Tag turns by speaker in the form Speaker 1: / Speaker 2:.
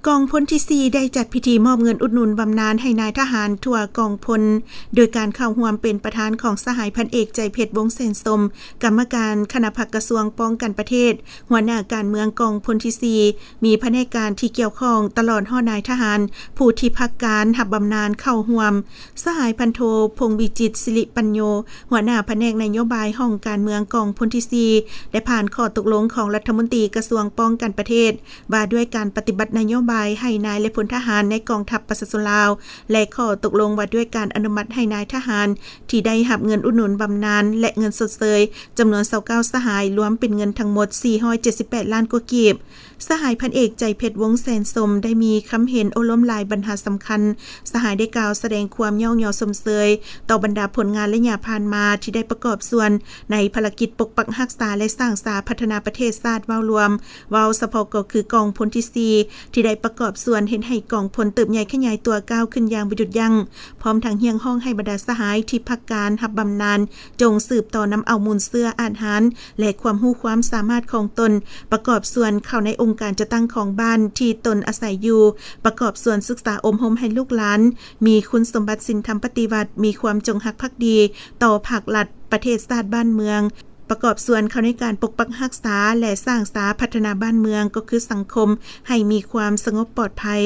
Speaker 1: กองพลที่4ได้จัดพิธีมอบเงินอุดหนุนบำนาญให้นายทหารทั่วกองพลโดยการเข้าร่วมเป็นประธานของสหายพันเอกใจเพชรวงศ์เสนสมกรรมการคณะพักกระทรวงป้องกันประเทศหัวหน้าการเมืองกองพลที่4มีแผนกการที่เกี่ยวข้องตลอดห้อนายทหารผู้ที่พักการรับบำนาญเข้าร่วมสหายพันโทพงษ์วิจิตรศิริปัญโยหัวหน้าแผนกนโยบายห้องการเมืองกองพลที่4ได้ผ่านข้อตกลงของรัฐมนตรีกระทรวงป้องกันประเทศว่าด้วยการปฏิบัตินโยบายให้นายและพลทหารในกองทัพประชาชนลาวและข้อตกลงว่าด้วยการอนุมัติให้นายทหารที่ได้รับเงินอุดหนุนบำนาญและเงินสดเสยจำนวน29สหายรวมเป็นเงินทั้งหมด478ล้านกว่ากีบสหายพันเอกใจเพชรวงศ์แสนสมได้มีคำเห็นโอล้มหลายบรรทัดสำคัญสหายได้กล่าวแสดงความย่อหย่อสมเสยต่อบรรดาผลงานและหยาผ่านมาที่ได้ประกอบส่วนในภารกิจปกปักรักษาและสร้างสาพัฒนาประเทศชาติว่ารวมเฉพาะก็คือกองพลที่4ที่ได้ประกอบส่วนเห็นให้กองพลเติบใหญ่ขยายตัวก้าวขึ้นอย่างบ่หยุดยั้งพร้อมทั้งเฮียงห้องให้บรรดาสหายที่พักการรับบำนาญจงสืบต่อนำเอามูลเสื้ออาหารและความรู้ความสามารถของตนประกอบส่วนเข้าในองค์การจะตั้งของบ้านที่ตนอาศัยอยู่ประกอบส่วนศึกษาอมหมให้ลูกหลานมีคุณสมบัติศีลธรรมปฏิบัติมีความจงรักภักดีต่อภาครัฐประเทศชาติบ้านเมืองประกอบส่วนเข้าในการปกปักรักษาและสร้างสาพัฒนาบ้านเมืองก็คือสังคมให้มีความสงบปลอดภัย